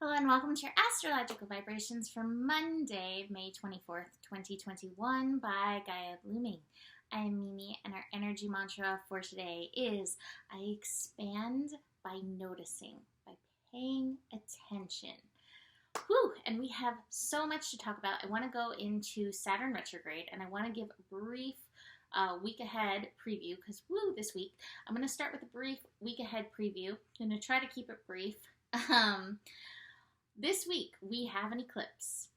Hello and welcome to your astrological vibrations for Monday, May 24th, 2021 by Gaia Blooming. I am Mimi and our energy mantra for today is I expand by noticing, by paying attention. Whew, and we have so much to talk about. I want to go into Saturn Retrograde and I want to give a brief week ahead preview because this week I'm going to start with a brief week ahead preview. I'm going to try to keep it brief. This week, we have an eclipse.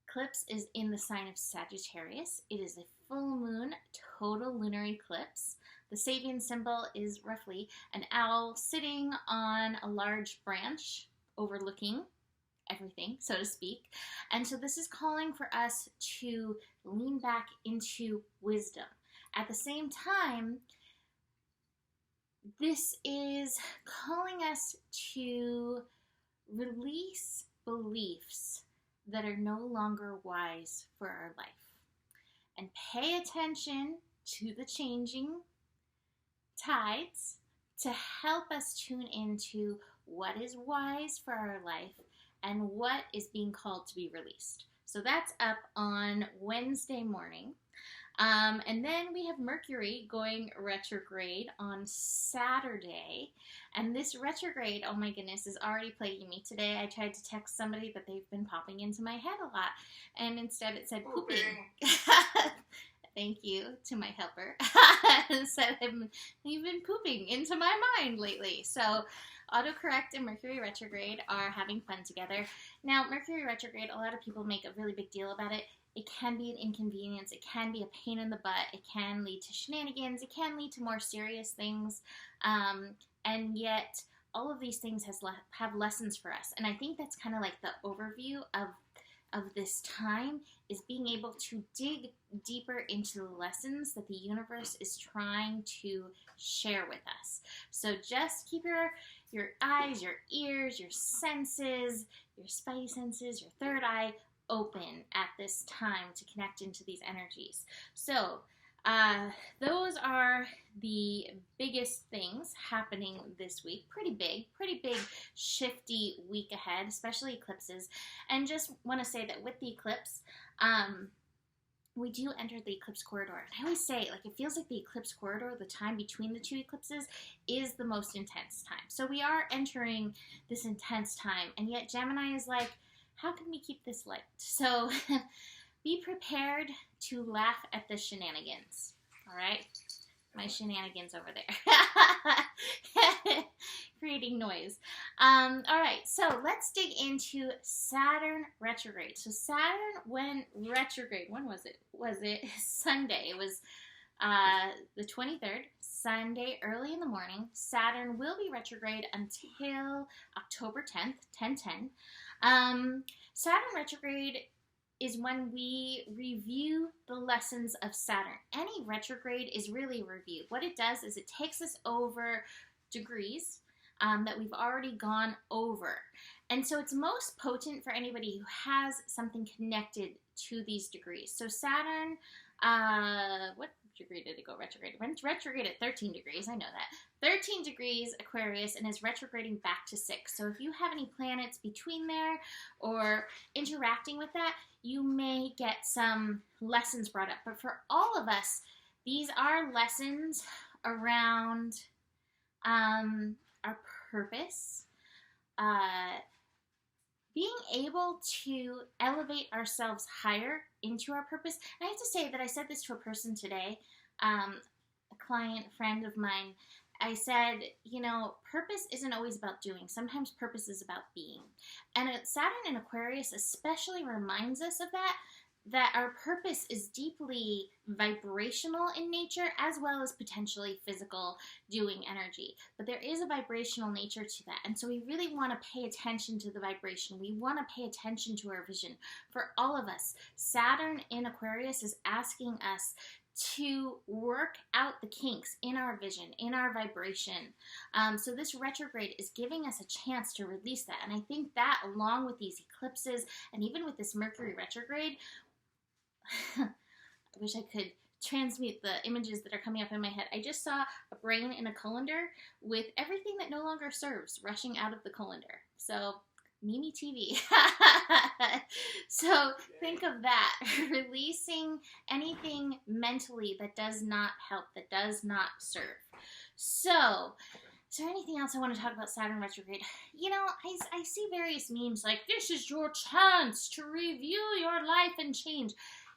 Eclipse is in the sign of Sagittarius. It is a full moon, total lunar eclipse. The Sabian symbol is roughly an owl sitting on a large branch overlooking everything, so to speak. And so this is calling for us to lean back into wisdom. At the same time, this is calling us to release beliefs that are no longer wise for our life and pay attention to the changing tides to help us tune into what is wise for our life and what is being called to be released. So that's up on Wednesday morning. And then we have Mercury going retrograde on Saturday. And this retrograde, oh my goodness, is already plaguing me today. I tried to text somebody, but they've been popping into my head a lot. And instead it said pooping. Thank you to my helper. It said you've been pooping into my mind lately. So autocorrect and Mercury retrograde are having fun together. Now, Mercury retrograde, a lot of people make a really big deal about it. It can be an inconvenience. It can be a pain in the butt. It can lead to shenanigans. It can lead to more serious things. And yet, all of these things have lessons for us. And I think that's kind of like the overview of this time is being able to dig deeper into the lessons that the universe is trying to share with us. So just keep your eyes, your ears, your senses, your spidey senses, your third eye open at this time to connect into these energies. So those are the biggest things happening this week. Pretty big shifty week ahead, especially eclipses. And just want to say that with the eclipse, we do enter the eclipse corridor. And I always say, like, it feels like the eclipse corridor, the time between the two eclipses, is the most intense time. So we are entering this intense time, and yet Gemini is like, how can we keep this light? So be prepared to laugh at the shenanigans. All right? My shenanigans over there. Creating noise. All right, so let's dig into Saturn retrograde. So Saturn went retrograde. When was it? Was it Sunday? It was the 23rd, Sunday, early in the morning. Saturn will be retrograde until October 10th, 10/10. Saturn retrograde is when we review the lessons of Saturn. Any retrograde is really a review. What it does is it takes us over degrees that we've already gone over. And so it's most potent for anybody who has something connected to these degrees. So Saturn, what degree did it go retrograde? It went retrograde at 13 degrees, I know that. 13 degrees Aquarius and is retrograding back to 6. So if you have any planets between there or interacting with that, you may get some lessons brought up. But for all of us, these are lessons around our purpose, being able to elevate ourselves higher into our purpose. And I have to say that I said this to a person today, a client, friend of mine. I said, purpose isn't always about doing. Sometimes purpose is about being. And Saturn in Aquarius especially reminds us of that our purpose is deeply vibrational in nature as well as potentially physical doing energy. But there is a vibrational nature to that. And so we really want to pay attention to the vibration. We want to pay attention to our vision. For all of us, Saturn in Aquarius is asking us to work out the kinks in our vision, in our vibration. So this retrograde is giving us a chance to release that. And I think that along with these eclipses and even with this Mercury retrograde, I wish I could transmute the images that are coming up in my head. I just saw a brain in a colander with everything that no longer serves rushing out of the colander. So Mimi TV. So think of that. Releasing anything mentally that does not help, that does not serve. So, is there anything else I want to talk about Saturn retrograde? You know, I see various memes like, this is your chance to review your life and change.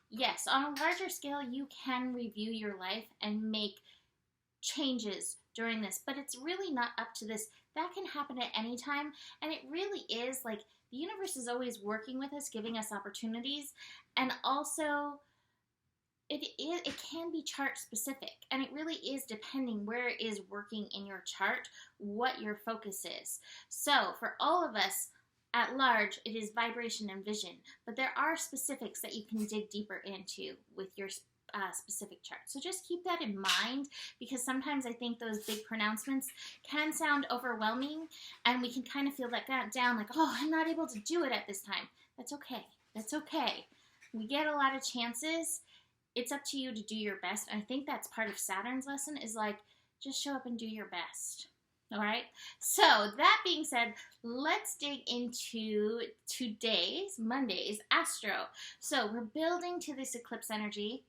Yes, on a larger scale, you can review your life and make changes during this, but it's really not up to this. That can happen at any time, and it really is like the universe is always working with us, giving us opportunities, and also it can be chart specific, and it really is depending where it is working in your chart, what your focus is. So for all of us at large, it is vibration and vision, but there are specifics that you can dig deeper into with your specific chart. So just keep that in mind, because sometimes I think those big pronouncements can sound overwhelming, and we can kind of feel that down, like, oh, I'm not able to do it at this time. That's okay. That's okay. We get a lot of chances. It's up to you to do your best. And I think that's part of Saturn's lesson, is like, just show up and do your best. All right. So that being said, let's dig into today's, Monday's astro. So we're building to this eclipse energy.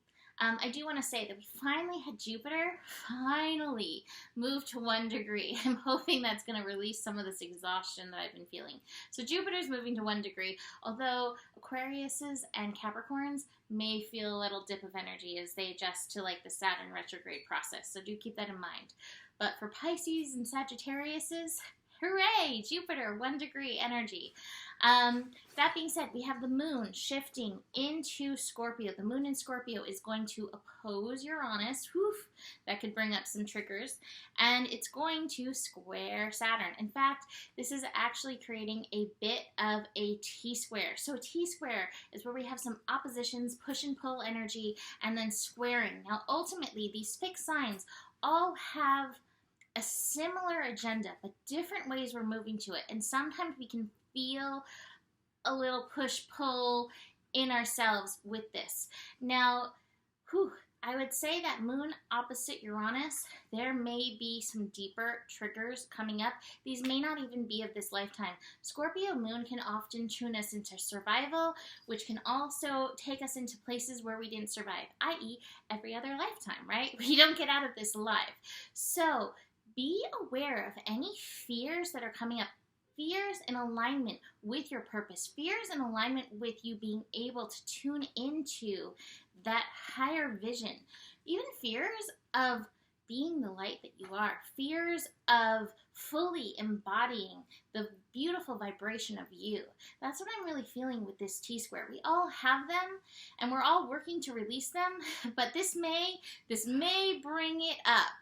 I do want to say that we finally had Jupiter finally move to 1 degree. I'm hoping that's going to release some of this exhaustion that I've been feeling. So Jupiter's moving to 1 degree, although Aquariuses and Capricorns may feel a little dip of energy as they adjust to like the Saturn retrograde process. So do keep that in mind. But for Pisces and Sagittariuses, hooray, Jupiter, 1 degree energy. That being said, we have the moon shifting into Scorpio. The moon in Scorpio is going to oppose Uranus. Whew, that could bring up some triggers. And it's going to square Saturn. In fact, this is actually creating a bit of a T-square. So a T-square is where we have some oppositions, push and pull energy, and then squaring. Now, ultimately, these fixed signs all have a similar agenda, but different ways we're moving to it. And sometimes we can feel a little push-pull in ourselves with this. Now, I would say that moon opposite Uranus, there may be some deeper triggers coming up. These may not even be of this lifetime. Scorpio moon can often tune us into survival, which can also take us into places where we didn't survive, i.e. every other lifetime, right? We don't get out of this alive. So be aware of any fears that are coming up. Fears in alignment with your purpose. Fears in alignment with you being able to tune into that higher vision. Even fears of being the light that you are. Fears of fully embodying the beautiful vibration of you. That's what I'm really feeling with this T-square. We all have them, and we're all working to release them, but this may bring it up.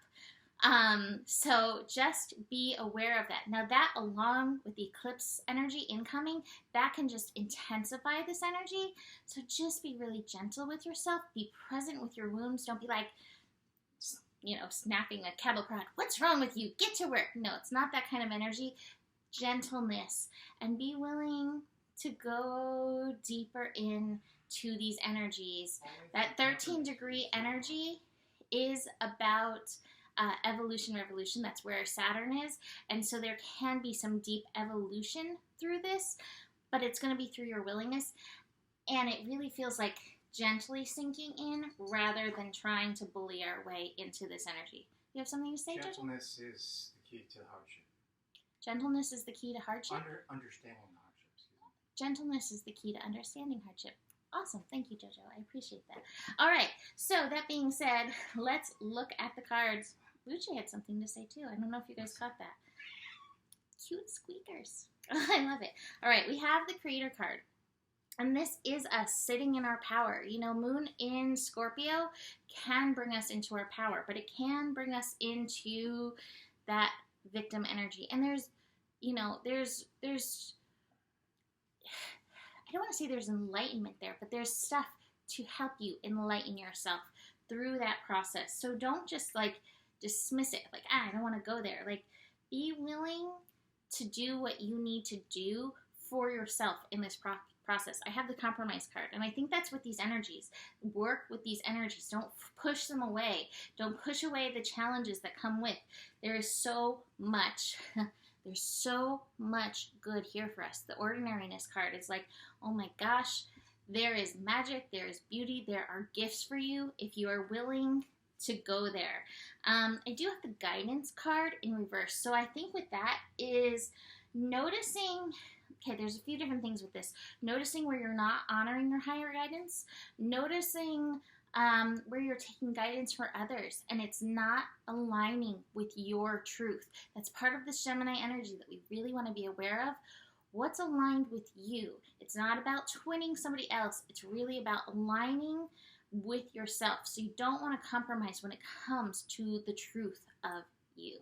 So just be aware of that. Now that, along with the eclipse energy incoming, that can just intensify this energy. So just be really gentle with yourself. Be present with your wounds. Don't be like, snapping a cattle prod. What's wrong with you? Get to work. No, it's not that kind of energy. Gentleness, and be willing to go deeper into these energies. That 13 degree energy is about evolution, revolution. That's where Saturn is. And so there can be some deep evolution through this, but it's going to be through your willingness. And it really feels like gently sinking in rather than trying to bully our way into this energy. You have something to say, Jojo? Gentleness is the key to hardship. Gentleness is the key to hardship? Understanding the hardship. Gentleness is the key to understanding hardship. Awesome. Thank you, Jojo. I appreciate that. All right. So that being said, let's look at the cards. Luce had something to say too. I don't know if you guys caught that. Cute squeakers. I love it. All right. We have the Creator card. And this is us sitting in our power. Moon in Scorpio can bring us into our power, but it can bring us into that victim energy. And there's I don't want to say there's enlightenment there, but there's stuff to help you enlighten yourself through that process. So don't just dismiss it. I don't want to go there. Be willing to do what you need to do for yourself in this process. I have the Compromise card, and I think that's with these energies. Work with these energies. Don't push them away. Don't push away the challenges that come with. There is so much There's so much good here for us. The ordinariness card is like, oh my gosh, there is magic, there is beauty, there are gifts for you if you are willing to go there. I do have the guidance card in reverse. So I think with that is noticing, okay, there's a few different things with this. Noticing where you're not honoring your higher guidance. Noticing where you're taking guidance for others and it's not aligning with your truth. That's part of this Gemini energy that we really want to be aware of. What's aligned with you? It's not about twinning somebody else. It's really about aligning with yourself. So you don't want to compromise when it comes to the truth of you.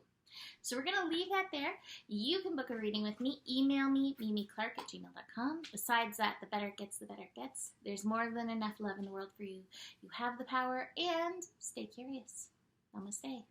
So we're going to leave that there. You can book a reading with me. Email me, mimiclark@gmail.com. Besides that, the better it gets, the better it gets. There's more than enough love in the world for you. You have the power, and stay curious. Namaste.